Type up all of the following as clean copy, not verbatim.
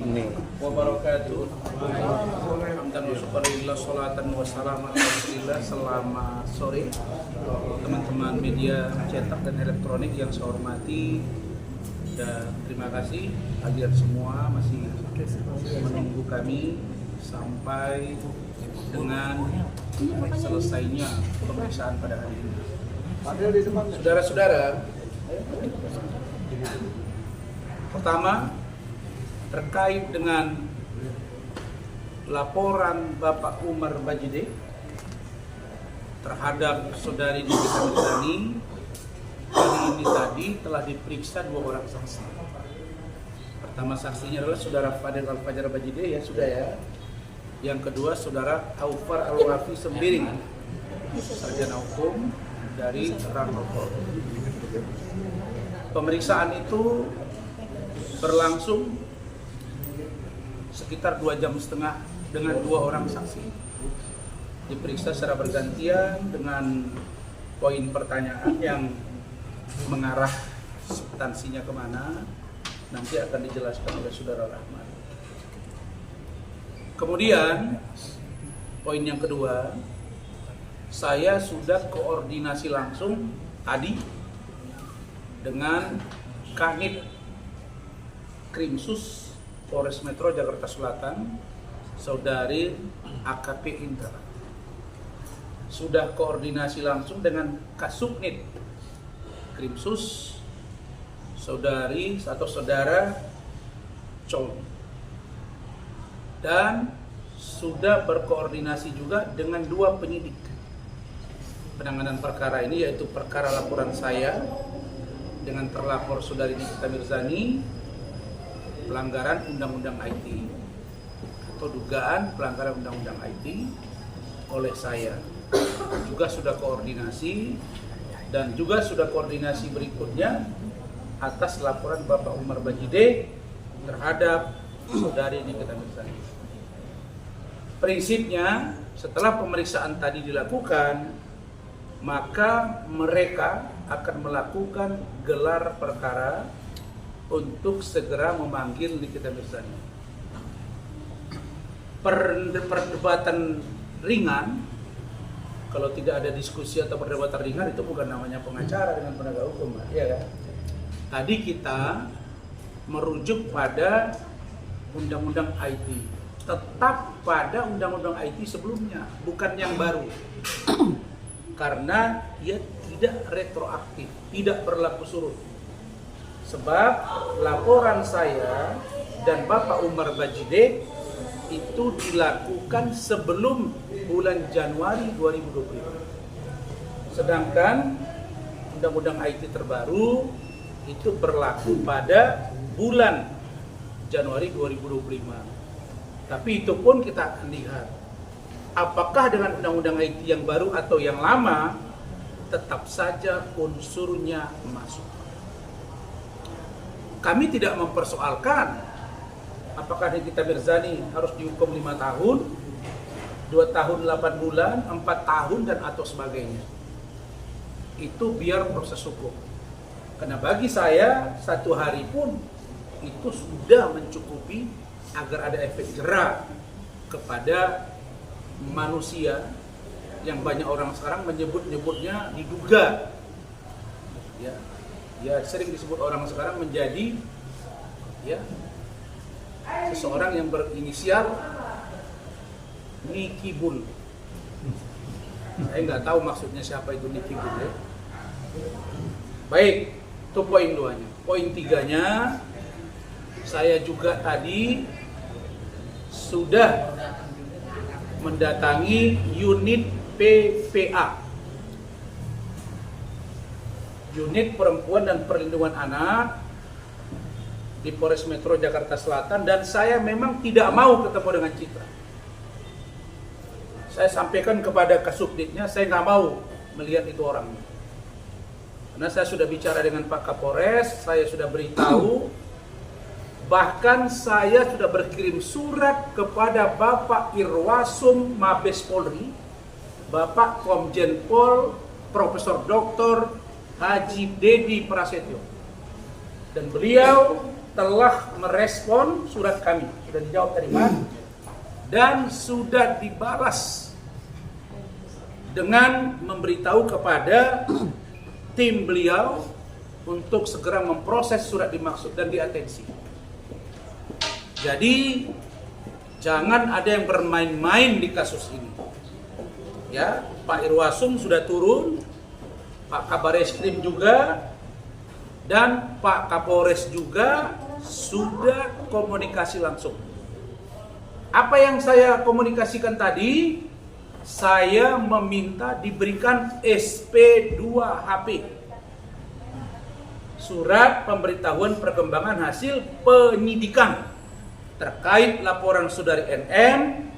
Wabarakatuh. Hamdan wa syukurillah, sholatan wa salaman ala rasulillah. Selamat sore teman-teman media cetak dan elektronik yang saya hormati, dan terima kasih kalian semua masih menunggu kami sampai dengan selesainya pemeriksaan pada hari ini. Saudara-saudara, pertama terkait dengan laporan Bapak Umar Bajide terhadap saudari Nikita Mirzani, hari ini tadi telah diperiksa 2 orang saksi. Pertama saksinya adalah saudara Fadil Al-Fajar Bajide, ya sudah ya. Yang kedua saudara Aufar Al-Wafi Sembiring, sarjana hukum dari Ranopol. Pemeriksaan itu berlangsung sekitar 2,5 jam dengan 2 orang saksi. Diperiksa secara bergantian dengan poin pertanyaan yang mengarah substansinya kemana, nanti akan dijelaskan oleh Saudara Rahmat. Kemudian poin yang kedua, saya sudah koordinasi langsung tadi dengan Kanit Krimsus Polres Metro Jakarta Selatan, Saudari AKP Indra. Sudah koordinasi langsung dengan Kasubnit Krimsus, Saudari atau Saudara Chong. Dan sudah berkoordinasi juga dengan 2 penyidik penanganan perkara ini, yaitu perkara laporan saya dengan terlapor Saudari Nikita Mirzani, pelanggaran Undang-Undang IT atau dugaan pelanggaran Undang-Undang IT oleh saya. Juga sudah koordinasi, dan juga sudah koordinasi berikutnya atas laporan Bapak Umar Bajide terhadap saudari Nikita Mirzani. Prinsipnya setelah pemeriksaan tadi dilakukan, maka mereka akan melakukan gelar perkara untuk segera memanggil Nikita Mirzani. Perdebatan ringan, kalau tidak ada diskusi atau perdebatan ringan, itu bukan namanya pengacara dengan penegak hukum, ya kan? Tadi kita merujuk pada Undang-Undang IT, tetap pada Undang-Undang IT sebelumnya, bukan yang baru. Karena ia tidak retroaktif, tidak berlaku surut. Sebab laporan saya dan Bapak Umar Bajide itu dilakukan sebelum bulan Januari 2025. Sedangkan Undang-Undang IT terbaru itu berlaku pada bulan Januari 2025. Tapi itu pun kita akan lihat apakah dengan Undang-Undang IT yang baru atau yang lama, tetap saja unsurnya masuk. Kami tidak mempersoalkan apakah Nikita Mirzani harus dihukum 5 tahun, 2 tahun 8 bulan, 4 tahun, dan atau sebagainya. Itu biar proses hukum. Karena bagi saya 1 hari pun itu sudah mencukupi agar ada efek jera kepada manusia yang banyak orang sekarang menyebutnya diduga. Ya sering disebut orang sekarang menjadi seseorang yang berinisial Niki Bul. Saya nggak tahu maksudnya siapa itu Niki Bul, ya. Baik, itu poin 2-nya. Poin 3-nya, saya juga tadi sudah mendatangi unit PPA, Unit Perempuan dan Perlindungan Anak di Polres Metro Jakarta Selatan, dan saya memang tidak mau ketemu dengan Citra. Saya sampaikan kepada Kasubditnya, saya nggak mau melihat itu orang. Karena saya sudah bicara dengan Pak Kapolres, saya sudah beritahu, bahkan saya sudah berkirim surat kepada Bapak Irwasum Mabes Polri, Bapak Komjen Pol Profesor Dr. Haji Dedi Prasetyo, dan beliau telah merespon surat kami, sudah dijawab tadi Pak, dan sudah dibalas dengan memberitahu kepada tim beliau untuk segera memproses surat dimaksud dan diatensi. Jadi jangan ada yang bermain-main di kasus ini. Ya, Pak Irwasum sudah turun, Pak Kabareskrim juga, dan Pak Kapolres juga sudah komunikasi langsung. Apa yang saya komunikasikan tadi, saya meminta diberikan SP2HP, surat pemberitahuan perkembangan hasil penyidikan terkait laporan saudari NM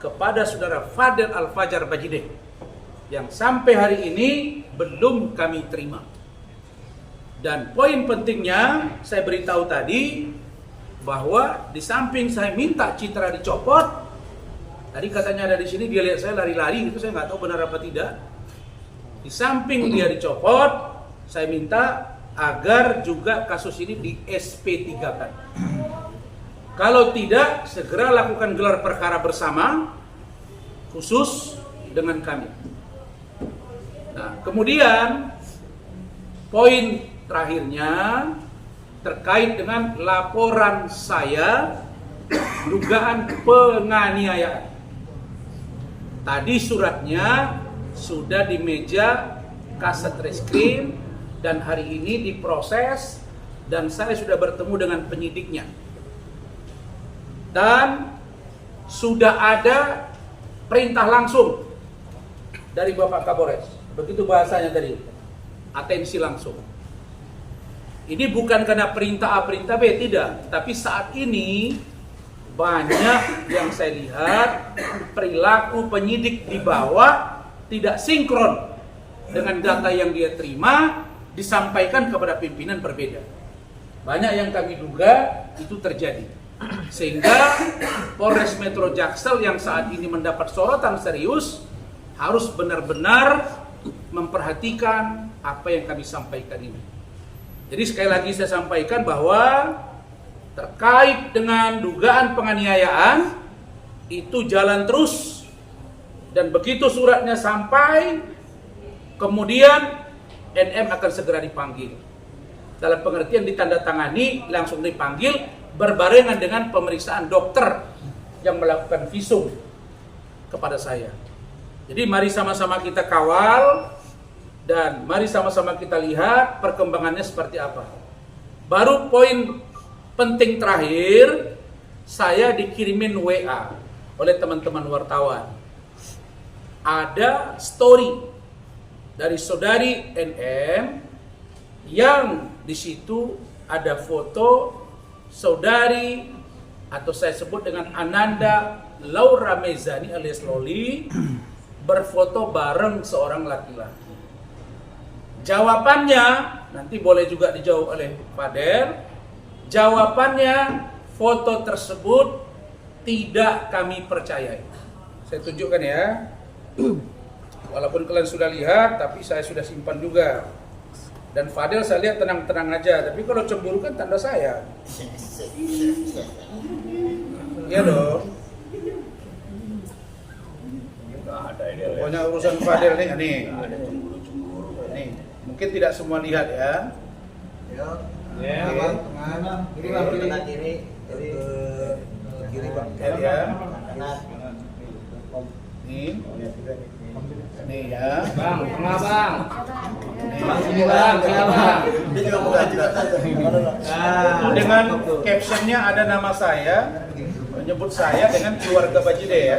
kepada saudara Fadel Al-Fajar Bajideh yang sampai hari ini belum kami terima. Dan poin pentingnya saya beritahu tadi bahwa di samping saya minta Citra dicopot, tadi katanya ada di sini dia lihat saya lari-lari, itu saya nggak tahu benar apa tidak. Di samping dia dicopot, saya minta agar juga kasus ini di SP3-kan. Kalau tidak, segera lakukan gelar perkara bersama khusus dengan kami. Nah, kemudian poin terakhirnya terkait dengan laporan saya dugaan penganiayaan. Tadi suratnya sudah di meja Kasat Reskrim dan hari ini diproses dan saya sudah bertemu dengan penyidiknya. Dan sudah ada perintah langsung dari Bapak Kapolres. Begitu bahasanya tadi, atensi langsung. Ini bukan karena perintah A, perintah B, tidak. Tapi saat ini banyak yang saya lihat perilaku penyidik di bawah tidak sinkron dengan data yang dia terima, disampaikan kepada pimpinan berbeda. Banyak yang kami duga itu terjadi. Sehingga Polres Metro Jaksel yang saat ini mendapat sorotan serius harus benar-benar memperhatikan apa yang kami sampaikan ini. Jadi sekali lagi saya sampaikan bahwa terkait dengan dugaan penganiayaan itu jalan terus, dan begitu suratnya sampai kemudian NM akan segera dipanggil. Dalam pengertian ditandatangani langsung dipanggil berbarengan dengan pemeriksaan dokter yang melakukan visum kepada saya. Jadi mari sama-sama kita kawal dan mari sama-sama kita lihat perkembangannya seperti apa. Baru poin penting terakhir, saya dikirimin WA oleh teman-teman wartawan. Ada story dari saudari NM yang di situ ada foto saudari atau saya sebut dengan Ananda Laura Mezani alias Loli berfoto bareng seorang laki-laki. Jawabannya nanti boleh juga dijawab oleh Fadel. Jawabannya foto tersebut tidak kami percayai. Saya tunjukkan ya. Walaupun kalian sudah lihat, tapi saya sudah simpan juga. Dan Fadel saya lihat tenang-tenang aja, tapi kalau cemburu kan tanda saya. Iya dong. Pokoknya urusan Fadel nih. Nih, mungkin tidak semua lihat ya. Ya, Bang. Kiri Bang, kiri. Kiri Bang. Ya. Nih ya. Bang, tengah Bang. Bang, sini Bang, tengah Bang. Dia juga buka juga. Itu dengan captionnya ada nama saya, menyebut saya dengan keluarga Bajideh ya.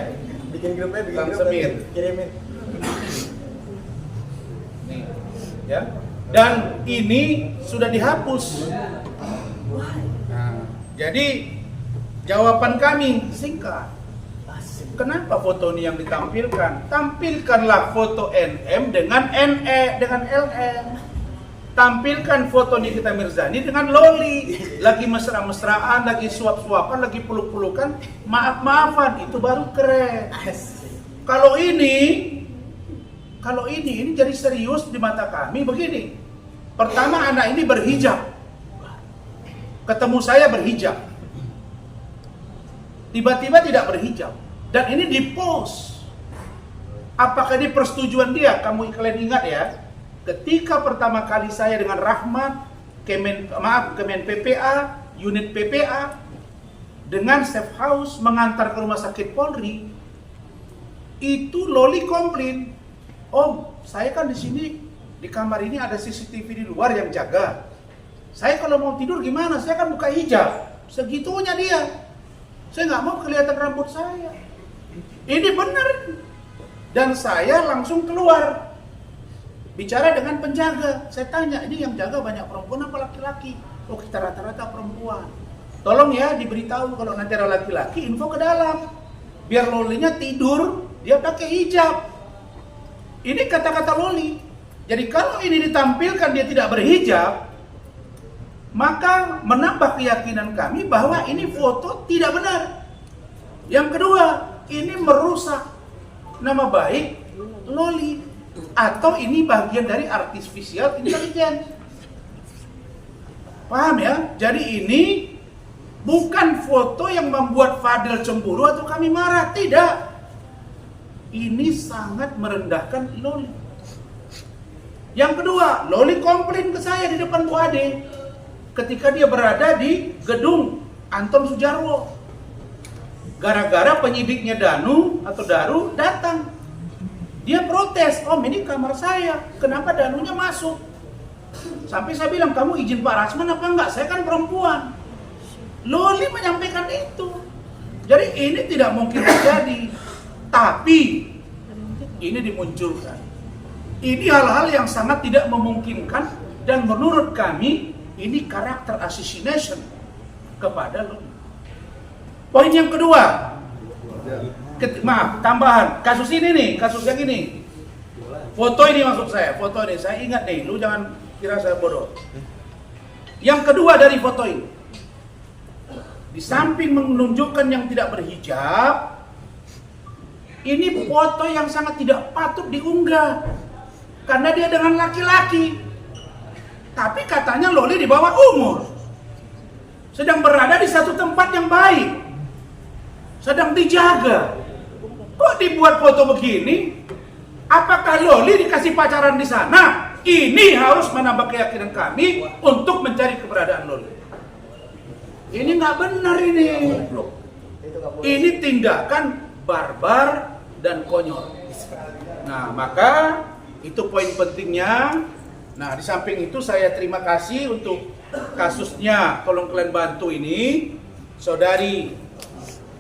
Bikin grupnya, bikin Semir. Kirimin. Nih, ya. Dan ini sudah dihapus. Nah, jadi jawaban kami singkat. Kenapa foto ini yang ditampilkan? Tampilkanlah foto NM dengan NE, dengan LM. Tampilkan foto Nikita Mirzani dengan Loli. Lagi mesra-mesraan, lagi suap-suapan, lagi peluk-pelukan. Maaf-maafan, itu baru keren. Kalau ini jadi serius di mata kami begini. Pertama, anak ini berhijab. ketemu saya berhijab. Tiba-tiba tidak berhijab. Dan ini dipost. Apakah ini persetujuan dia? Kalian ingat ya, ketika pertama kali saya dengan Rahmat, Kemen PPA, unit PPA, dengan safe house mengantar ke rumah sakit Polri, itu Loli komplain, Om, saya kan di sini di kamar ini ada CCTV di luar yang jaga. Saya kalau mau tidur gimana? Saya kan buka hijab. Segitunya dia. Saya nggak mau kelihatan rambut saya. Ini benar. Dan saya langsung keluar. Bicara dengan penjaga. Saya tanya, ini yang jaga banyak perempuan apa laki-laki? Oh, kita rata-rata perempuan. Tolong ya diberitahu kalau nanti ada laki-laki, info ke dalam. Biar Lolinya tidur, dia pakai hijab. Ini kata-kata Loli. Jadi kalau ini ditampilkan dia tidak berhijab, maka menambah keyakinan kami bahwa ini foto tidak benar. Yang kedua, ini merusak nama baik Loli, atau ini bagian dari artificial intelligence. Paham ya? Jadi ini bukan foto yang membuat Fadel cemburu atau kami marah, tidak. Ini sangat merendahkan Loli. Yang kedua, Loli komplain ke saya di depan Bu Ade ketika dia berada di gedung Anton Sujarwo. Gara-gara penyidiknya Danu atau Daru datang. Dia protes, Om ini kamar saya, kenapa Danunya masuk? Sampai saya bilang, kamu izin Pak Rasman apa enggak? Saya kan perempuan. Loli menyampaikan itu. Jadi ini tidak mungkin terjadi. Tapi ini dimunculkan. Ini hal-hal yang sangat tidak memungkinkan. Dan menurut kami, ini karakter assassination kepada Loli. Poin yang kedua, tambahan, kasus ini nih, kasus yang ini. Foto ini maksud saya, foto ini, saya ingat nih, lu jangan kira saya bodoh. Yang kedua dari foto ini, di samping menunjukkan yang tidak berhijab, ini foto yang sangat tidak patut diunggah. Karena dia dengan laki-laki. Tapi katanya Loli di bawah umur. Sedang berada di satu tempat yang baik. Sedang dijaga. Kok dibuat foto begini? Apakah Loli dikasih pacaran di sana? Ini harus menambah keyakinan kami untuk mencari keberadaan Loli. Ini nggak benar ini. Ini tindakan barbar dan konyol. Nah, maka itu poin pentingnya. Nah, di samping itu saya terima kasih untuk kasusnya, tolong kalian bantu ini, Saudari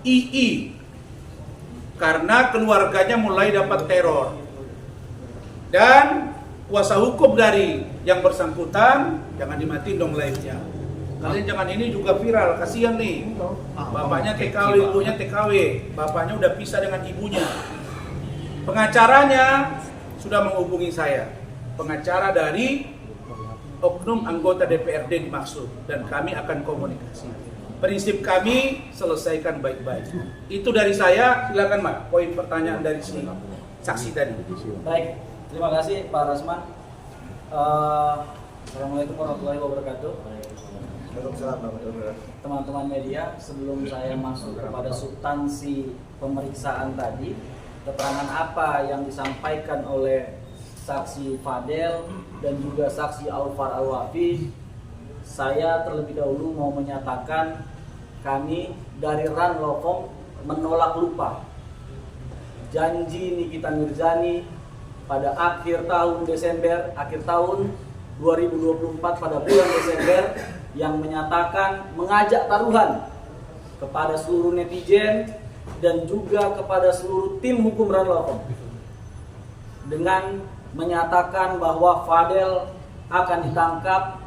II, karena keluarganya mulai dapat teror. Dan kuasa hukum dari yang bersangkutan, jangan dimatiin dong live-nya. Kalian jangan, ini juga viral, kasihan nih. Bapaknya TKW, ibunya TKW. Bapaknya udah pisah dengan ibunya. Pengacaranya sudah menghubungi saya. Pengacara dari oknum anggota DPRD dimaksud. Dan kami akan komunikasi. Prinsip kami, selesaikan baik-baik. Itu dari saya, silakan Mak. Poin pertanyaan dari si saksi tadi. Baik, terima kasih Pak Rasman. Assalamualaikum warahmatullahi wabarakatuh. Teman-teman media, sebelum saya masuk kepada substansi pemeriksaan tadi, keterangan apa yang disampaikan oleh saksi Fadel dan juga saksi Alvar Al-Wafi, saya terlebih dahulu mau menyatakan kami dari Ran Lofong menolak lupa janji Nikita Mirzani pada akhir tahun 2024 pada bulan Desember yang menyatakan mengajak taruhan kepada seluruh netizen dan juga kepada seluruh tim hukum Ran Lofong dengan menyatakan bahwa Fadel akan ditangkap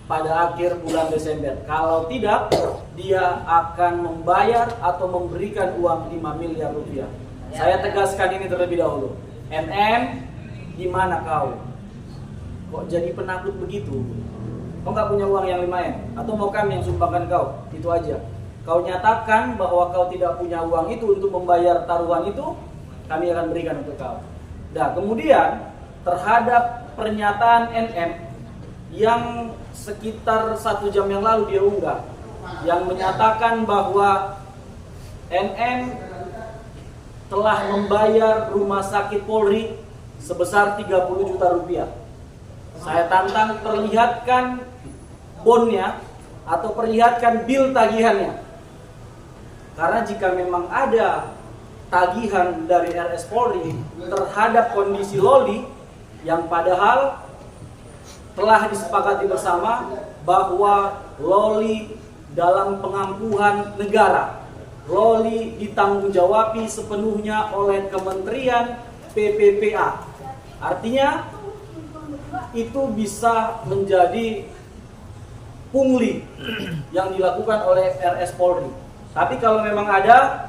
pada akhir bulan Desember. Kalau tidak, dia akan membayar atau memberikan uang 5 miliar rupiah. Saya tegaskan ini terlebih dahulu. NM, di mana kau? Kok jadi penakut begitu? Kau nggak punya uang yang 5M? Atau mau kami yang sumbangkan kau? Itu aja. Kau nyatakan bahwa kau tidak punya uang itu untuk membayar taruhan itu, kami akan berikan untuk kau. Nah, kemudian terhadap pernyataan NM yang sekitar 1 jam yang lalu dia unggah, yang menyatakan bahwa NM telah membayar rumah sakit Polri sebesar 30 juta rupiah. Saya tantang, perlihatkan bonnya atau perlihatkan bil tagihannya. Karena jika memang ada tagihan dari RS Polri terhadap kondisi Loli yang padahal telah disepakati bersama bahwa Loli dalam pengampuhan negara, Loli ditanggungjawab sepenuhnya oleh Kementerian PPPA. Artinya itu bisa menjadi pungli yang dilakukan oleh RS Polri. Tapi kalau memang ada,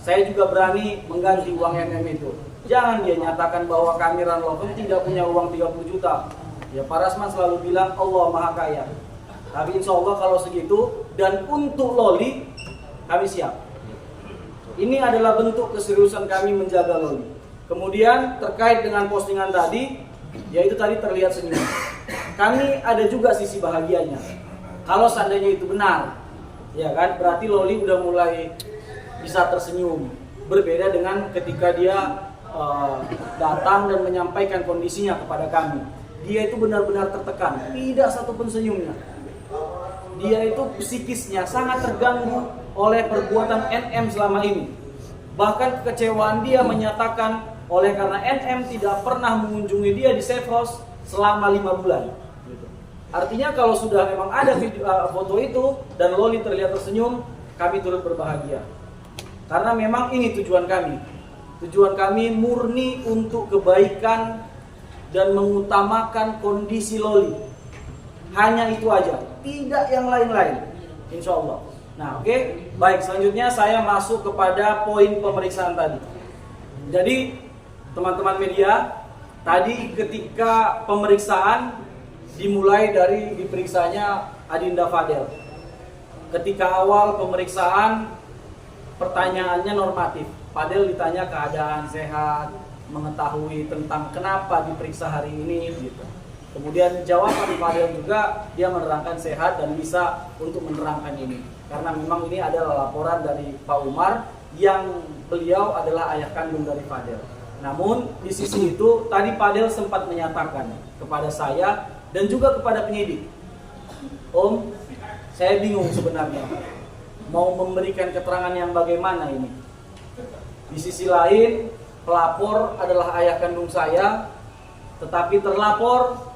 saya juga berani mengganti uang NM itu. Jangan dia nyatakan bahwa kami Ranlofem tidak punya uang 30 juta. Ya, Pak Rasman selalu bilang Allah Maha Kaya. Tapi insya Allah kalau segitu, dan untuk Loli kami siap. Ini adalah bentuk keseriusan kami menjaga Loli. Kemudian terkait dengan postingan tadi, yaitu tadi terlihat senyum. Kami ada juga sisi bahagianya. Kalau seandainya itu benar, ya kan, berarti Loli udah mulai bisa tersenyum. Berbeda dengan ketika dia datang dan menyampaikan kondisinya kepada kami. Dia itu benar-benar tertekan, tidak satupun senyumnya. Dia itu psikisnya sangat terganggu oleh perbuatan NM selama ini. Bahkan kekecewaan dia menyatakan oleh karena NM tidak pernah mengunjungi dia di safe house selama 5 bulan. Artinya kalau sudah memang ada video, foto itu dan Loli terlihat tersenyum, kami turut berbahagia. Karena memang ini tujuan kami. Tujuan kami murni untuk kebaikan dan mengutamakan kondisi Loli. Hanya itu aja, tidak yang lain-lain, insya Allah. Nah, oke. Baik, selanjutnya saya masuk kepada poin pemeriksaan tadi. Jadi, teman-teman media, tadi ketika pemeriksaan dimulai dari diperiksanya Adinda Fadel. Ketika awal pemeriksaan, pertanyaannya normatif. Fadel ditanya keadaan sehat, mengetahui tentang kenapa diperiksa hari ini, gitu. Kemudian jawaban Fadel juga dia menerangkan sehat dan bisa untuk menerangkan ini. Karena memang ini adalah laporan dari Pak Umar yang beliau adalah ayah kandung dari Fadel. Namun di sisi itu tadi Fadel sempat menyatakan kepada saya dan juga kepada penyidik, Om, saya bingung sebenarnya mau memberikan keterangan yang bagaimana ini. Di sisi lain pelapor adalah ayah kandung saya, tetapi terlapor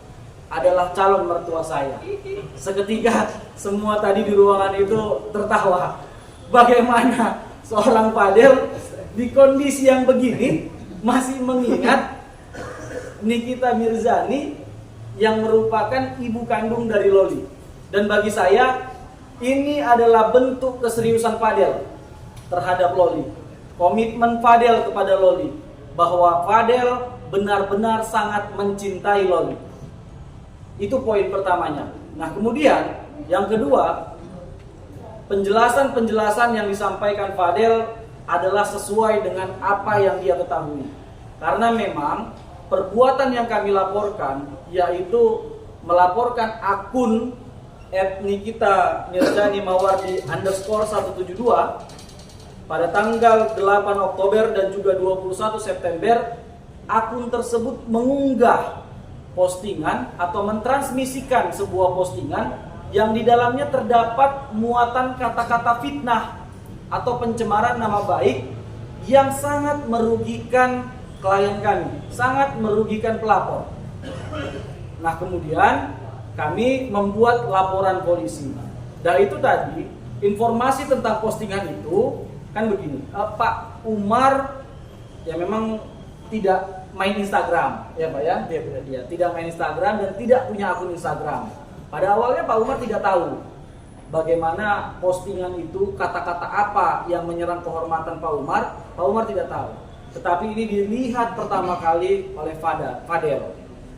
adalah calon mertua saya. Seketika semua tadi di ruangan itu tertawa. Bagaimana seorang Fadel di kondisi yang begini masih mengingat Nikita Mirzani yang merupakan ibu kandung dari Loli. Dan bagi saya ini adalah bentuk keseriusan Fadel terhadap Loli. Komitmen Fadel kepada Loli, bahwa Fadel benar-benar sangat mencintai Loli. Itu poin pertamanya. Nah, kemudian yang kedua, penjelasan-penjelasan yang disampaikan Fadel adalah sesuai dengan apa yang dia ketahui. Karena memang perbuatan yang kami laporkan, yaitu melaporkan akun @Nikita Mirzani Mawardi _172 pada tanggal 8 Oktober dan juga 21 September, akun tersebut mengunggah postingan atau mentransmisikan sebuah postingan yang di dalamnya terdapat muatan kata-kata fitnah atau pencemaran nama baik yang sangat merugikan klien kami, sangat merugikan pelapor. Nah, kemudian kami membuat laporan polisi. Dari itu tadi, informasi tentang postingan itu kan begini, Pak Umar ya memang tidak main Instagram, ya Pak ya, dia tidak main Instagram dan tidak punya akun Instagram. Pada awalnya Pak Umar tidak tahu bagaimana postingan itu, kata-kata apa yang menyerang kehormatan Pak Umar tidak tahu. Tetapi ini dilihat pertama kali oleh Fadel.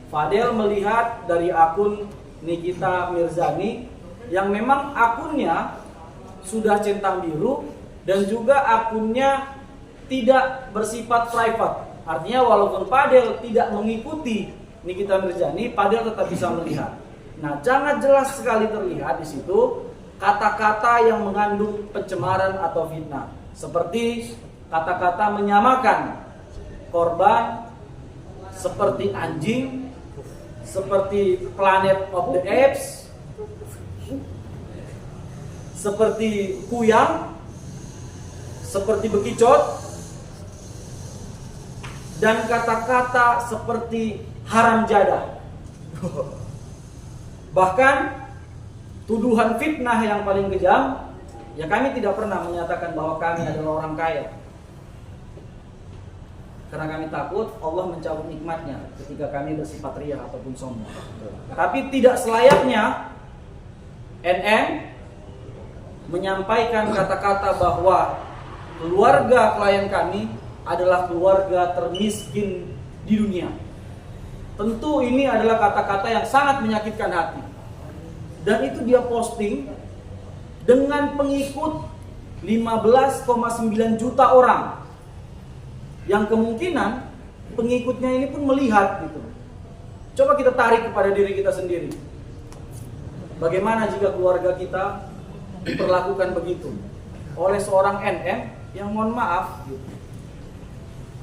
Fadel melihat dari akun Nikita Mirzani yang memang akunnya sudah centang biru dan juga akunnya tidak bersifat private. Artinya walaupun Fadel tidak mengikuti Nikita Mirzani, Fadel tetap bisa melihat. Nah, sangat jelas sekali terlihat di situ kata-kata yang mengandung pencemaran atau fitnah, seperti kata-kata menyamakan korban seperti anjing, seperti Planet of the Apes, seperti kuyang, seperti bekicot, dan kata-kata seperti haram jadah. Bahkan tuduhan fitnah yang paling kejam, ya kami tidak pernah menyatakan bahwa kami adalah orang kaya, karena kami takut Allah mencabut nikmatnya ketika kami bersifat riya ataupun sombong. Tapi tidak selayaknya NN menyampaikan kata-kata bahwa keluarga klien kami adalah keluarga termiskin di dunia. Tentu ini adalah kata-kata yang sangat menyakitkan hati. Dan itu dia posting dengan pengikut 15,9 juta orang. Yang kemungkinan pengikutnya ini pun melihat gitu. Coba kita tarik kepada diri kita sendiri. Bagaimana jika keluarga kita diperlakukan begitu oleh seorang NN yang mohon maaf gitu.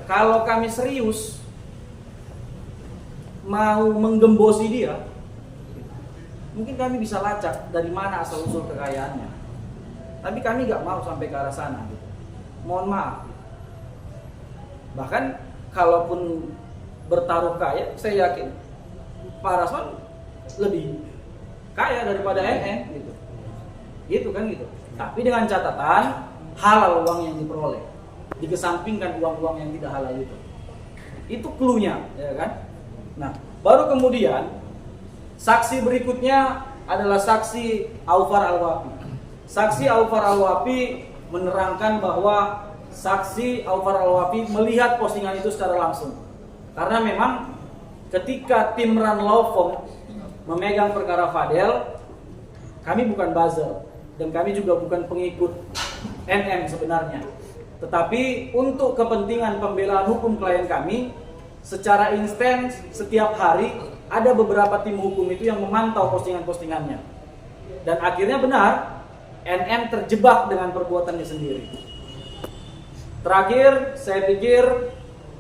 Kalau kami serius mau menggembosi dia, mungkin kami bisa lacak dari mana asal usul kekayaannya. Tapi kami gak mau sampai ke arah sana gitu. Mohon maaf. Bahkan kalaupun bertaruh kaya, saya yakin Pak Rasman lebih kaya daripada NN gitu. Gitu kan gitu. Tapi dengan catatan halal uang yang diperoleh, dikesampingkan uang-uang yang tidak halal itu. Itu clue-nya, ya kan? Nah, baru kemudian saksi berikutnya adalah saksi Aufar Al-Wafi. Saksi Aufar Al-Wafi menerangkan bahwa saksi Aufar Al-Wafi melihat postingan itu secara langsung. Karena memang ketika tim Run Law Firm memegang perkara Fadel, kami bukan buzzer dan kami juga bukan pengikut NM sebenarnya. Tetapi untuk kepentingan pembelaan hukum klien kami, secara instan setiap hari ada beberapa tim hukum itu yang memantau postingan-postingannya. Dan akhirnya benar, NM terjebak dengan perbuatannya sendiri. Terakhir, saya pikir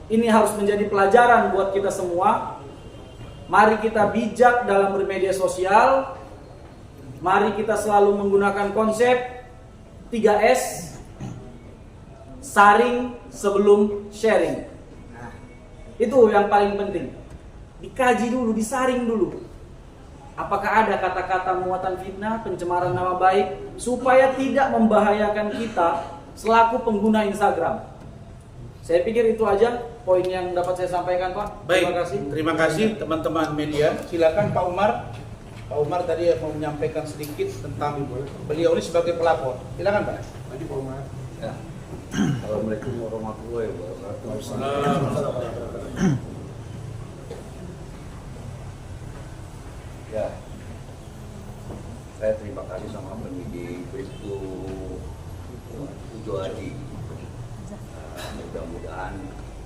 ini harus menjadi pelajaran buat kita semua. Mari kita bijak dalam bermedia sosial. Mari kita selalu menggunakan konsep 3S. Saring sebelum sharing. Itu yang paling penting. Dikaji dulu, disaring dulu. Apakah ada kata-kata muatan fitnah, pencemaran nama baik, supaya tidak membahayakan kita selaku pengguna Instagram. Saya pikir itu aja poin yang dapat saya sampaikan, Pak. Baik, Terima kasih teman-teman media. Silakan Pak Umar. Pak Umar tadi mau menyampaikan sedikit tentang beliau ini sebagai pelapor. Silakan Pak. Tadi Pak Umar. Ya. Assalamualaikum warahmatullahi wabarakatuh. Ya, saya terima kasih sama penyidik Bribtu Ujo Adi. Mudah-mudahan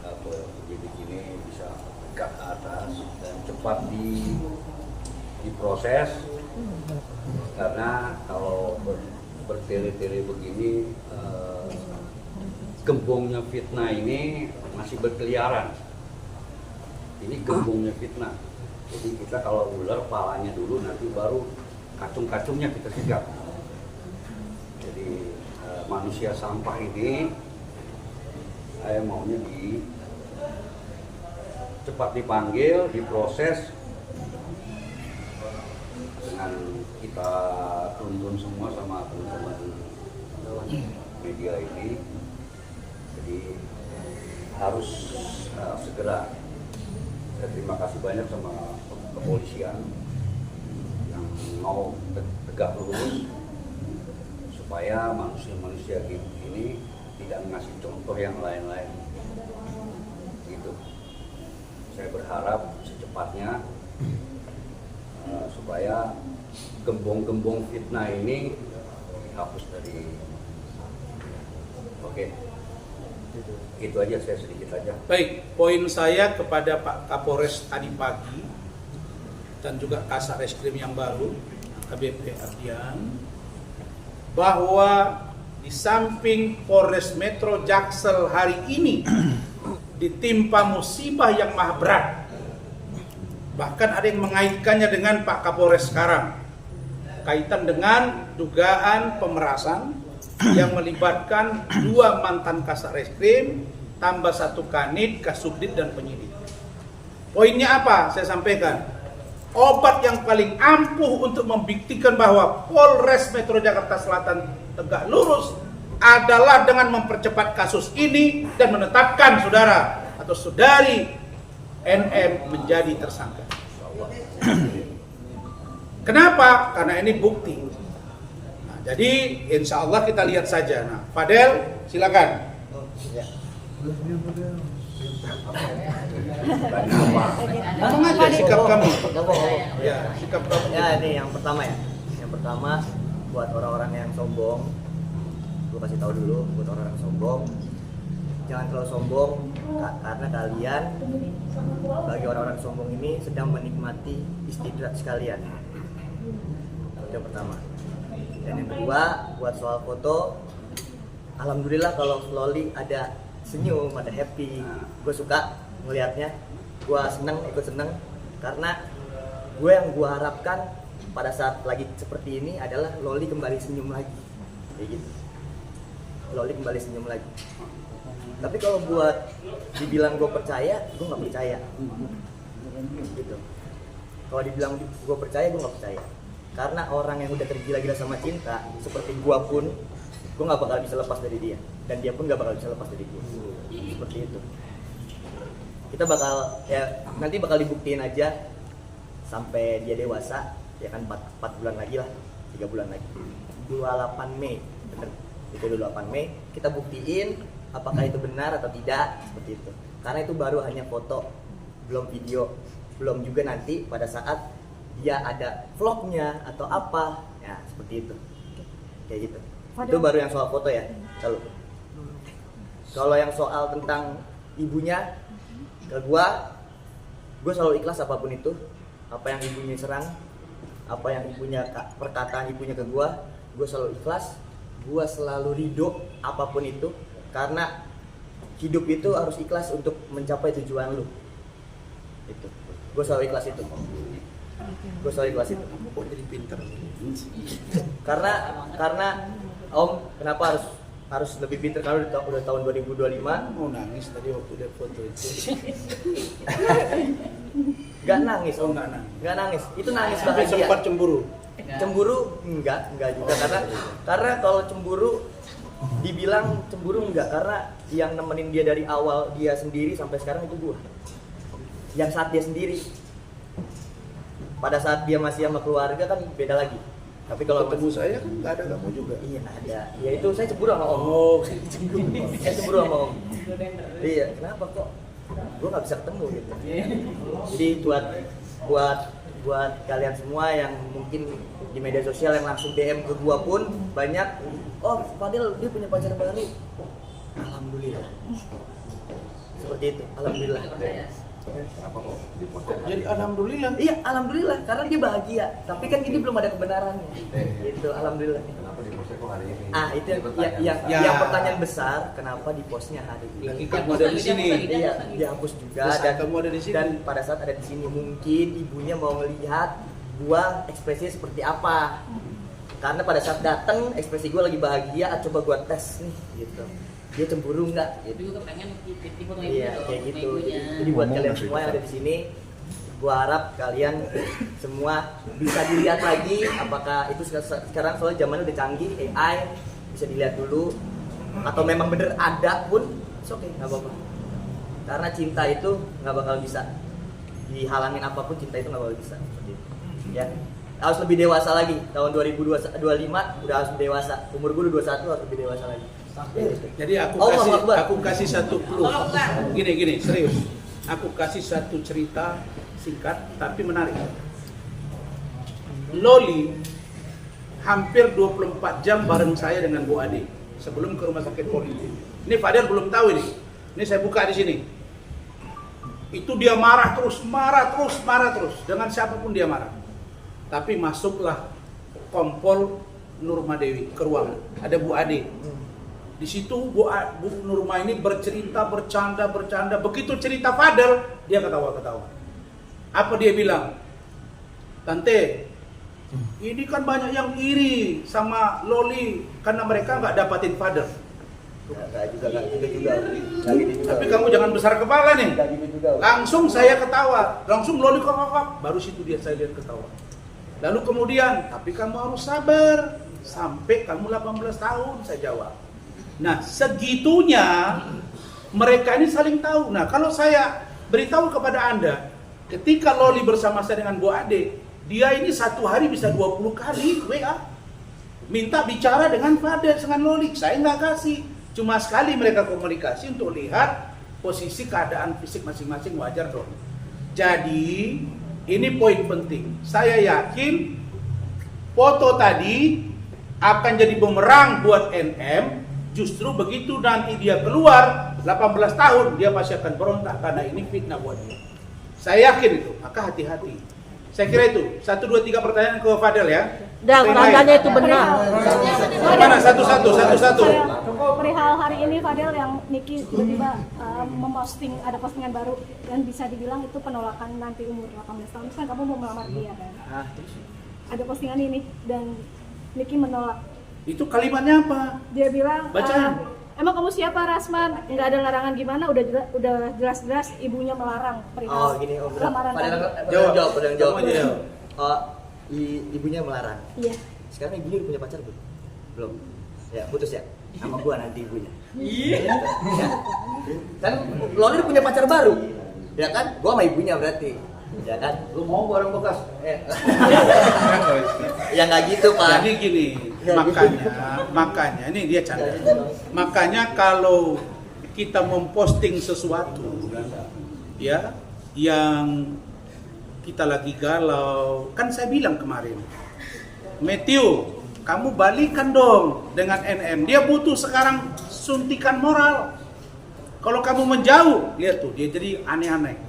penyidik ini bisa ke atas dan cepat diproses, karena kalau bertele-tele begini, gembongnya fitnah ini masih berkeliaran. Ini gembongnya fitnah. Jadi kita kalau ular palanya dulu, nanti baru kacung-kacungnya kita sikat. Jadi manusia sampah ini saya maunya cepat dipanggil, diproses, dengan kita tuntun semua sama teman-teman media ini. Jadi harus segera. Saya terima kasih banyak sama kepolisian yang mau tegak lurus supaya manusia-manusia ini tidak ngasih contoh yang lain-lain. Gitu. Saya berharap secepatnya supaya gembong-gembong fitnah ini dihapus dari. Oke. Itu aja, saya sedikit aja. Baik, poin saya kepada Pak Kapolres tadi pagi, dan juga Kasat Reskrim yang baru AKBP Ardian, bahwa di samping Polres Metro Jaksel hari ini ditimpa musibah yang maha berat. Bahkan ada yang mengaitkannya dengan Pak Kapolres sekarang, kaitan dengan dugaan pemerasan yang melibatkan 2 mantan Kasat Reskrim tambah 1 Kanit, Kasubdit dan penyidik. Poinnya apa? Saya sampaikan. Obat yang paling ampuh untuk membuktikan bahwa Polres Metro Jakarta Selatan tegak lurus adalah dengan mempercepat kasus ini dan menetapkan saudara atau saudari NM menjadi tersangka. Kenapa? Karena ini bukti. Nah, jadi insya Allah kita lihat saja. Nah, Fadel, silakan. Ngomong aja sikap kamu. Ya, sikap kamu. Ya, ini yang pertama ya. Yang pertama buat orang-orang yang sombong, gue kasih tahu dulu buat orang yang sombong, jangan terlalu sombong karena kalian bagi orang-orang sombong ini sedang menikmati istirahat sekalian. Itu yang pertama. Dan yang kedua buat soal foto, alhamdulillah kalau Loli ada senyum, ada happy, gue suka melihatnya, gue seneng, ikut seneng karena yang gue harapkan pada saat lagi seperti ini adalah Loli kembali senyum lagi, kayak gitu. Loli kembali senyum lagi. Tapi kalau buat dibilang gue percaya, gue nggak percaya. Gitu. Kalau dibilang gue percaya, gue nggak percaya. Karena orang yang udah tergila-gila sama cinta, seperti gue pun, gue nggak bakal bisa lepas dari dia, dan dia pun nggak bakal bisa lepas dari gue. Seperti itu. Kita bakal nanti bakal dibuktiin aja sampai dia dewasa, ya kan 4 bulan lagi lah, 3 bulan lagi. 28 Mei, bener. Itu 28 Mei kita buktiin apakah itu benar atau tidak, seperti itu. Karena itu baru hanya foto, belum video, belum juga nanti pada saat dia ada vlognya atau apa, ya seperti itu, kayak gitu. Itu baru yang soal foto ya. Kalau yang soal tentang ibunya ke gua selalu ikhlas apapun itu, apa yang ibunya serang, apa yang perkataan ibunya ke gua selalu ikhlas. Gue selalu ridho apapun itu, karena hidup itu harus ikhlas untuk mencapai tujuan lu. Itu, gue selalu ikhlas itu. Gue selalu ikhlas itu. Kok jadi pintar? Karena Om, kenapa harus lebih pintar kalau udah tahun 2025? Mau nangis tadi waktu lihat foto itu. Gak nangis Om, Nggak nangis. Itu nangis Tapi bahagia. sempat cemburu. Cemburu enggak juga karena kalau cemburu dibilang cemburu enggak, karena yang nemenin dia dari awal dia sendiri sampai sekarang itu gua. Yang saat dia sendiri, pada saat dia masih sama keluarga kan beda lagi. Tapi kalau ketemu saya kan nggak ada kamu juga. iya ada, ya itu saya cemburu sama Om. Oh, Saya cemburu sama Om. Iya, kenapa kok gua nggak bisa ketemu gitu. Jadi buat kalian semua yang mungkin di media sosial yang langsung DM ke gua pun banyak, oh Fadil dia punya pacar baru. Alhamdulillah. Seperti itu, alhamdulillah. jadi alhamdulillah. Iya, alhamdulillah karena dia bahagia. Tapi kan ini belum ada kebenarannya. Gitu, alhamdulillah. Kenapa di postnya kok hari ini? Itu yang pertanyaan besar, kenapa di postnya hari ini? Lagi kamu ada di sini. Iya, dihapus juga Dan kamu ada di sini. dan pada saat ada di sini mungkin ibunya mau melihat gua ekspresinya seperti apa. Karena pada saat datang ekspresi gua lagi bahagia, coba gua tes nih gitu. Dia cemburu nggak? Tapi gue pengen tipe Iya, kayak gitu. Jadi buat kalian semua yang ada di sini, gua harap kalian semua bisa dilihat lagi apakah itu sekarang soalnya zamannya udah canggih, AI bisa dilihat dulu, atau memang bener ada pun, oke, nggak apa-apa. Karena cinta itu nggak bakal bisa dihalangin apapun, cinta itu nggak bakal bisa seperti itu. Ya, harus lebih dewasa lagi. Tahun 2025 udah harus dewasa. Umur gue udah 21 harus lebih dewasa lagi. Jadi Allahu Akbar. aku kasih satu clue. Gini serius. Aku kasih satu cerita singkat tapi menarik. Loli hampir 24 jam bareng saya dengan Bu Ade sebelum ke rumah sakit Polri. Ini Fadel belum tahu ini. Ini saya buka di sini. Itu dia marah terus, marah terus. Dengan siapapun dia marah. Tapi masuklah Kompol Nurmadewi ke ruangan. Ada Bu Ade. Di situ Bu Nurma ini bercerita, bercanda. Begitu cerita Fadel, dia ketawa-ketawa. Apa dia bilang? Tante, ini kan banyak yang iri sama Loli karena mereka nggak dapatin Fadel. Nggak gitu juga. Tapi kamu jangan besar kepala nih. Nggak gitu juga. Langsung saya ketawa, langsung Loli kok. Baru situ dia saya lihat ketawa. Lalu kemudian, tapi kamu harus sabar sampai kamu 18 tahun, saya jawab. Nah, segitunya mereka ini saling tahu. Nah, kalau saya beritahu kepada Anda, ketika Loli bersama saya dengan Bu Ade, dia ini satu hari bisa 20 kali WA. Minta bicara dengan Fadel, dengan Loli. Saya nggak kasih. Cuma sekali mereka komunikasi untuk lihat posisi keadaan fisik masing-masing, wajar dong. Jadi, ini poin penting. Saya yakin foto tadi akan jadi bumerang buat NM. Justru begitu nanti dia keluar 18 tahun, dia pasti akan berontak karena ini fitnah buat dia. Saya yakin itu, maka hati-hati. Saya kira itu, 1, 2, 3 pertanyaan ke Fadel ya. Dan tandanya itu benar. Mana satu-satu. Perihal hari ini Fadel yang Niki tiba-tiba memposting, ada postingan baru yang bisa dibilang itu penolakan nanti umur 18 tahun. Kan kamu mau melamar dia kan? Ada postingan ini dan Niki menolak. Itu kalimatnya apa? Dia bilang, Bacaan. emang kamu siapa Rasman? Nggak ada larangan gimana? Udah jelas-jelas ibunya melarang perihal Gini, lamaran pada tadi. yang jawab. Kamu aja jawab. Ibunya melarang. Iya. Sekarang ibunya udah punya pacar belum? Belum. Ya, putus ya. Sama gua nanti ibunya. Iya. Kan Loli udah punya pacar baru. Ya kan? Gua sama ibunya berarti. Ya kan? Lu mau barang bekas? Ya nggak gitu, Pak. Jadi gini, makanya ini dia canda. Makanya kalau kita memposting sesuatu ya yang kita lagi galau, kan saya bilang kemarin, Matthew, kamu balikan dong dengan NM. Dia butuh sekarang suntikan moral. Kalau kamu menjauh, lihat tuh dia jadi aneh-aneh.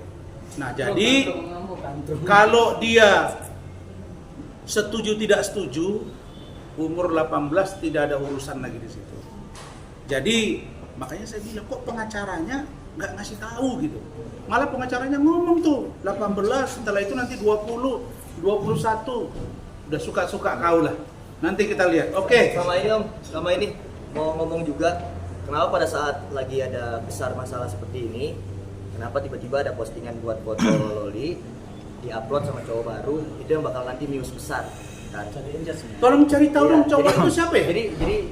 Nah, jadi kalau dia setuju tidak setuju, umur 18 tidak ada urusan lagi di situ. Jadi makanya saya bilang kok pengacaranya nggak ngasih tahu gitu. Malah pengacaranya ngomong tuh 18, setelah itu nanti 20, 21. Udah suka-suka kau lah. Nanti kita lihat. Oke. Sama ini mau ngomong juga, kenapa pada saat lagi ada besar masalah seperti ini, kenapa tiba-tiba ada postingan buat foto Loli diupload sama cowok baru, itu yang bakal nanti news besar. Kan? Tolong cari tahu dong cowok jadi- itu siapa ya? Jadi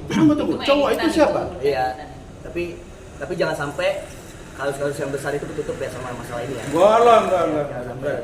Tunggu. Cowok itu siapa? iya, tapi jangan sampai kasus-kasus yang besar itu tertutup ya sama masalah ini ya. Enggak.